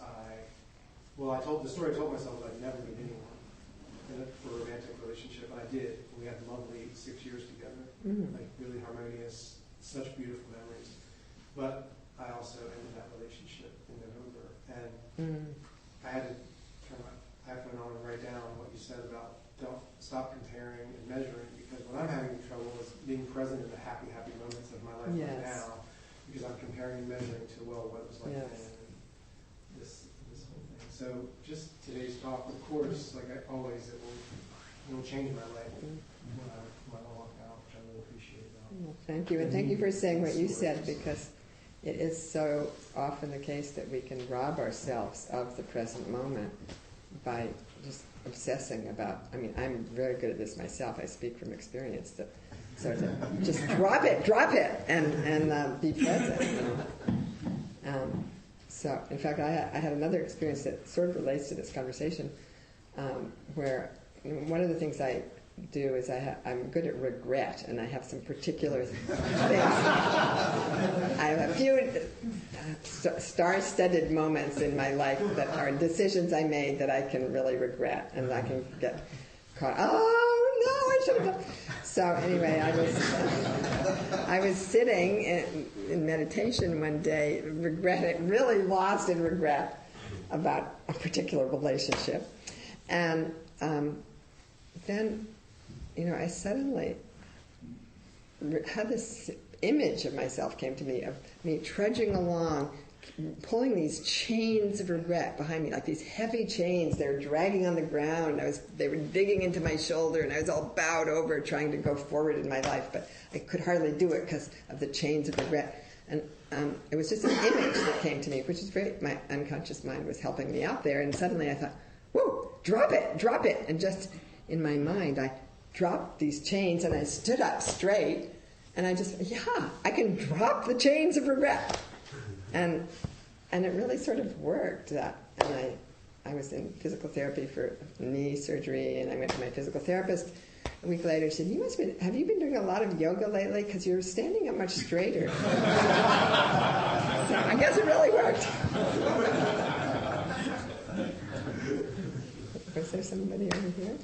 the story I told myself that I'd never meet anyone for a romantic relationship, and I did. We had a lovely 6 years together, like really harmonious, such beautiful memories. But I also ended that relationship in November, and I had to turn my iPhone on and write down what you said about don't stop comparing and measuring, because what I'm having trouble is being present in the happy moments of my life right now, because I'm comparing and measuring to what it was like then, and this whole thing. So just today's talk, of course, like it will change my life when I walk out, which I really appreciate. Well, thank you, and thank you for saying what you said, because it is so often the case that we can rob ourselves of the present moment by just obsessing about. I mean, I'm very good at this myself. I speak from experience. So to just drop it, and be present. So, in fact, I had another experience that sort of relates to this conversation, where one of the things I do is I'm good at regret, and I have some particular things. I have a few star-studded moments in my life that are decisions I made that I can really regret, and I can get caught. Oh no, I should have done. So anyway, I was sitting in meditation one day, really lost in regret about a particular relationship, and then, I suddenly had this image of myself came to me, of me trudging along pulling these chains of regret behind me, like these heavy chains. They were dragging on the ground. They were digging into my shoulder, and I was all bowed over trying to go forward in my life, but I could hardly do it because of the chains of regret. And it was just an image that came to me, which is great. My unconscious mind was helping me out there, and suddenly I thought, whoa, drop it. And just in my mind, I dropped these chains, and I stood up straight, and I just, I can drop the chains of regret. And it really sort of worked. And I was in physical therapy for knee surgery, and I went to my physical therapist a week later. She said, have you been doing a lot of yoga lately? Because you're standing up much straighter. So I guess it really worked. Was there somebody over here?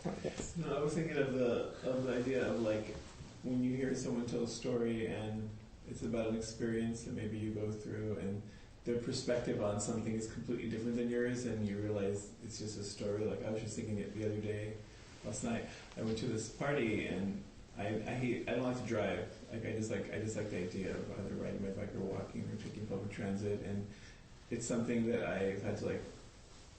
Oh, yes. No, I was thinking of the idea of like when you hear someone tell a story and it's about an experience that maybe you go through and their perspective on something is completely different than yours, and you realize it's just a story. Like I was just thinking it the other day, last night. I went to this party and I don't like to drive. Like I just like the idea of either riding my bike or walking or taking public transit, and it's something that I've had to like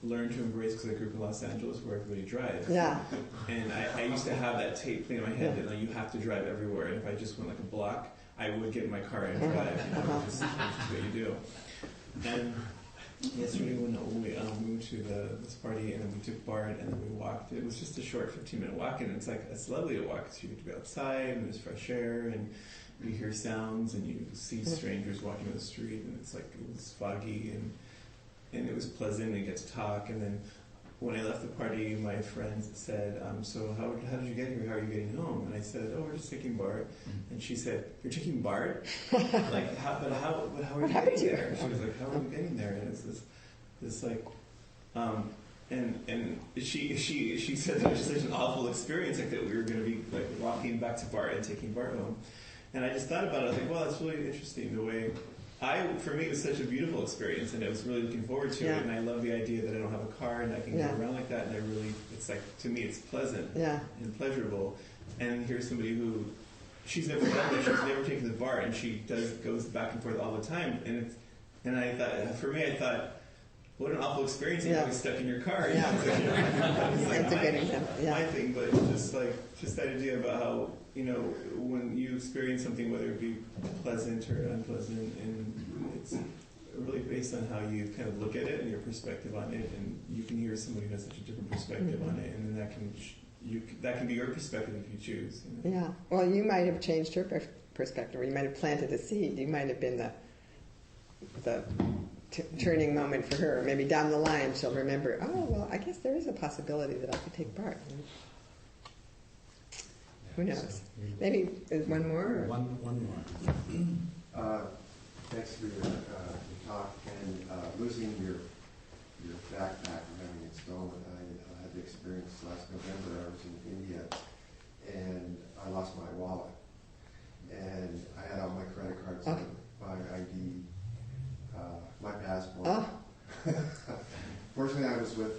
learn to embrace because I grew up in Los Angeles where everybody drives. Yeah. And I used to have that tape playing in my head that like, you have to drive everywhere. And if I just went like a block, I would get in my car and drive. You know, just what you do. And yesterday when we moved to this party and then we took Bart and then we walked. It was just a short 15-minute walk, and it's lovely to walk because you get to be outside and there's fresh air and you hear sounds and you see strangers walking on the street, and it's like it was foggy and it was pleasant, and you get to talk. And then when I left the party, my friends said, so how did you get here? How are you getting home? And I said, oh, we're just taking Bart. And she said, you're taking Bart? Like, how are you getting there? She was like, how are you getting there? And it's this like, and she said that it was such an awful experience, like that we were going to be like walking back to Bart and taking Bart home. And I just thought about it. I was like, well, that's really interesting the way. For me, it was such a beautiful experience, and I was really looking forward to it. And I love the idea that I don't have a car and I can get around like that. And it's like, to me, it's pleasant and pleasurable. And here's somebody who, she's never done this. She's never taken the BART, and she goes back and forth all the time. And I thought, for me, I thought, what an awful experience being stuck in your car. Yeah. It's like my thing, but just that idea about how, when you experience something, whether it be pleasant or unpleasant, and it's really based on how you kind of look at it and your perspective on it, and you can hear somebody who has such a different perspective on it, and then that can be your perspective if you choose. Yeah. Well, you might have changed her perspective, or you might have planted a seed. You might have been the turning moment for her. Maybe down the line she'll remember, oh, well, I guess there is a possibility that I could take part. Who knows? Maybe there's one more? One more. Thanks for your talk. And losing your backpack and having it stolen. I had the experience last November. I was in India and I lost my wallet. And I had all my credit cards, my ID, my passport. Fortunately, I was with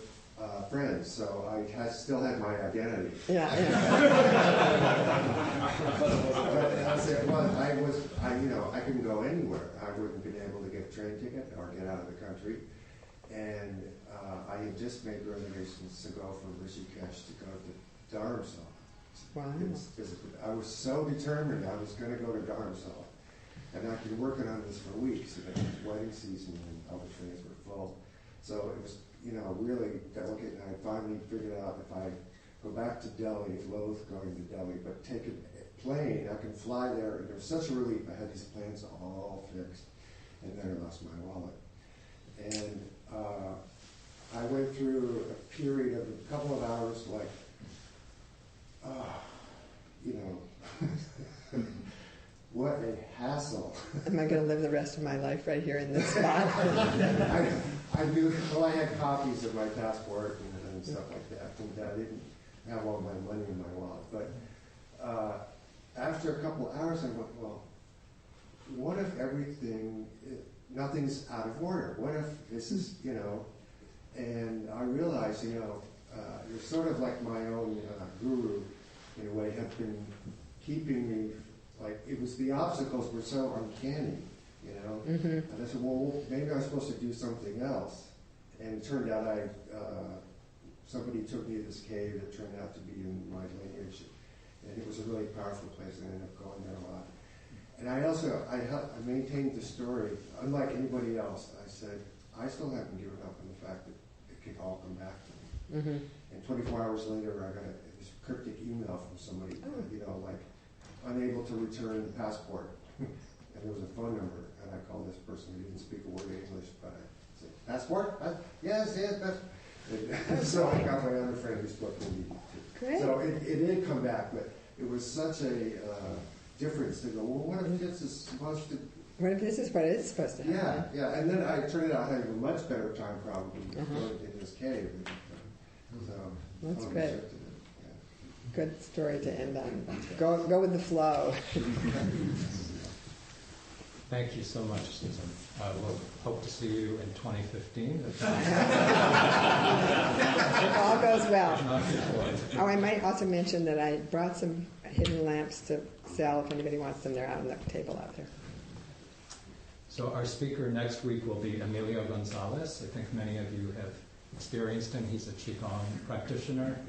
friends, so I still had my identity. Yeah. I couldn't go anywhere. I wouldn't been able to get a train ticket or get out of the country. And I had just made reservations to go from Rishikesh to go to Dharamsala. Wow. I was so determined I was going to go to Dharamsala. And I've been working on this for weeks, and it was wedding season and all the trains were full. So it was, really delicate, and I finally figured out if I go back to Delhi, loathe going to Delhi, but take a plane, I can fly there, and it was such a relief. I had these plans all fixed, and then I lost my wallet. And I went through a period of a couple of hours like, what a hassle. Am I going to live the rest of my life right here in this spot? I knew, I had copies of my passport and stuff like that, and I didn't have all my money in my wallet. But after a couple of hours, I went, well, what if nothing's out of order? What if this is, and I realized, you're sort of like my own guru, in a way, have been keeping me. Like, it was the obstacles were so uncanny, you know? And I said, well, maybe I'm supposed to do something else. And it turned out somebody took me to this cave that turned out to be in my lineage. And it was a really powerful place, and I ended up going there a lot. And I maintained the story, unlike anybody else. I said, I still haven't given up on the fact that it could all come back to me. And 24 hours later, I got this cryptic email from somebody, you know, like, unable to return the passport. And there was a phone number, and I called this person who didn't speak a word of English, but I said, passport? Yes, so I got my other friend who spoke Indian too. Great. So it did come back, but it was such a difference to go, well, what if this is supposed to... What if this is what it's supposed to happen? Yeah. And then I turned out having a much better time probably going in this cave. So That's totally great. shifted it. Good story to end on. Go with the flow. Thank you so much, Susan. We'll hope to see you in 2015. If all goes well. Not before. Oh, I might also mention that I brought some hidden lamps to sell. If anybody wants them, they're out on the table out there. So our speaker next week will be Emilio Gonzalez. I think many of you have experienced him. He's a Qigong practitioner.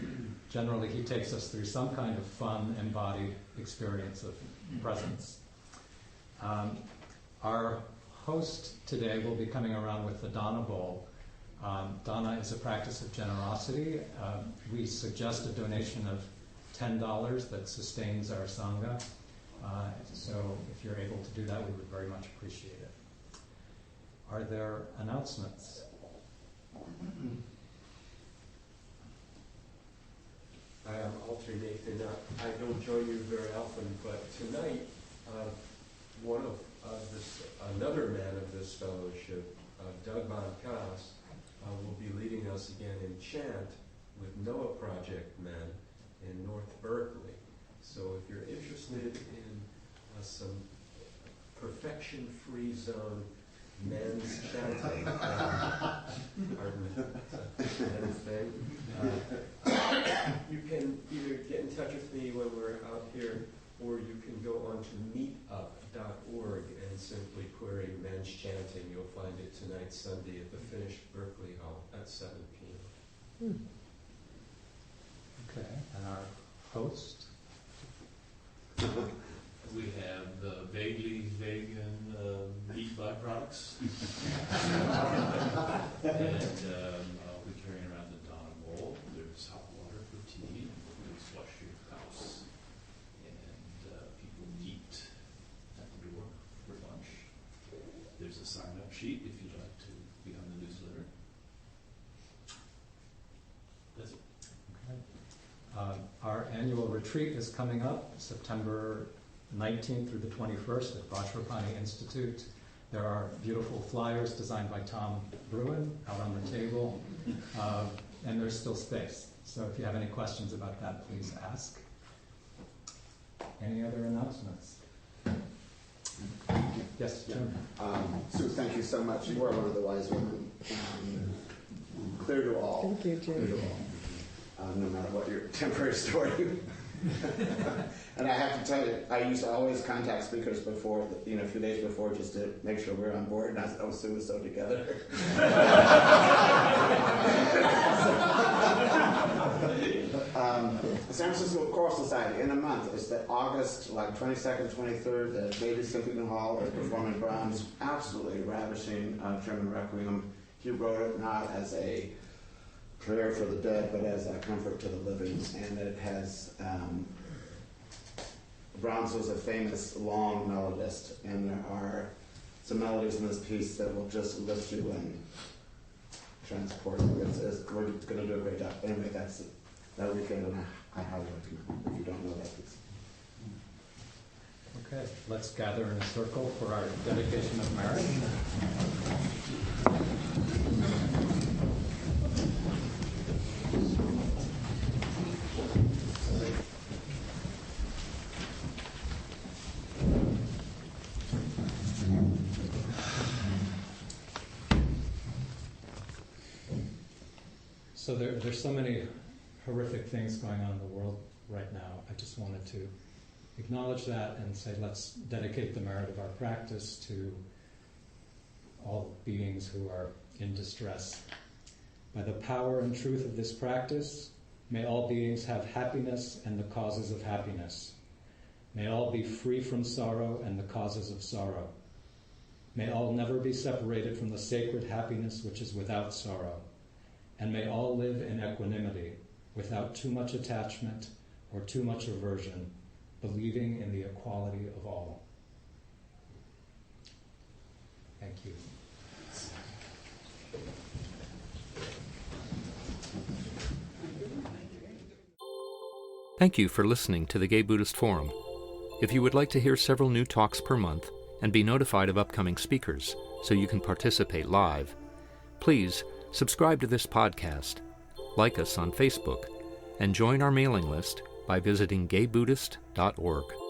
Generally, he takes us through some kind of fun, embodied experience of presence. Our host today will be coming around with the Dana Bowl. Dana is a practice of generosity. We suggest a donation of $10 that sustains our Sangha. So if you're able to do that, we would very much appreciate it. Are there announcements? Alter Nathan. I don't join you very often, but tonight, another man of this fellowship, Doug Bonkas, will be leading us again in chant with Noah Project men in North Berkeley. So if you're interested in some perfection-free zone men's chanting, pardon men's thing, you can either get in touch with me when we're out here, or you can go on to meetup.org and simply query men's chanting. You'll find it tonight, Sunday, at the finished Berkeley Hall at 7 p.m. Okay, and our host? We have the vaguely vegan meat byproducts. And I'll be carrying around the Dana Bowl. There's hot water for tea. Please wash your house. And people eat at the door for lunch. There's a sign-up sheet if you'd like to be on the newsletter. That's it. Okay. Our annual retreat is coming up September 19th through the 21st at Vajrapani Institute. There are beautiful flyers designed by Tom Bruein out on the table, and there's still space. So if you have any questions about that, please ask. Any other announcements? Yes, Jim? Sue, thank you so much. You are one of the wise women. Clear to all. Thank you, Jim. Clear to all. No matter what your temporary story. And I have to tell you, I used to always contact speakers before, a few days before, just to make sure we're on board. And I said, Sue is so together. San Francisco Choral Society, in a month, it's the August, 22nd, 23rd, the David Symphony Hall, they're performing Brahms' absolutely ravishing German Requiem. He wrote it not as a prayer for the dead, but as a comfort to the living. And it has, Brahms was a famous long melodist, and there are some melodies in this piece that will just lift you and transport you. We're going to do a great job. Anyway, that's that weekend, and I highly recommend if you don't know that piece. Okay, let's gather in a circle for our dedication of marriage. So there's so many horrific things going on in the world right now. I just wanted to acknowledge that and say let's dedicate the merit of our practice to all beings who are in distress. By the power and truth of this practice, may all beings have happiness and the causes of happiness. May all be free from sorrow and the causes of sorrow. May all never be separated from the sacred happiness which is without sorrow. And may all live in equanimity, without too much attachment or too much aversion, believing in the equality of all. Thank you. Thank you for listening to the Gay Buddhist Forum. If you would like to hear several new talks per month and be notified of upcoming speakers so you can participate live, please subscribe to this podcast, like us on Facebook, and join our mailing list by visiting gaybuddhist.org.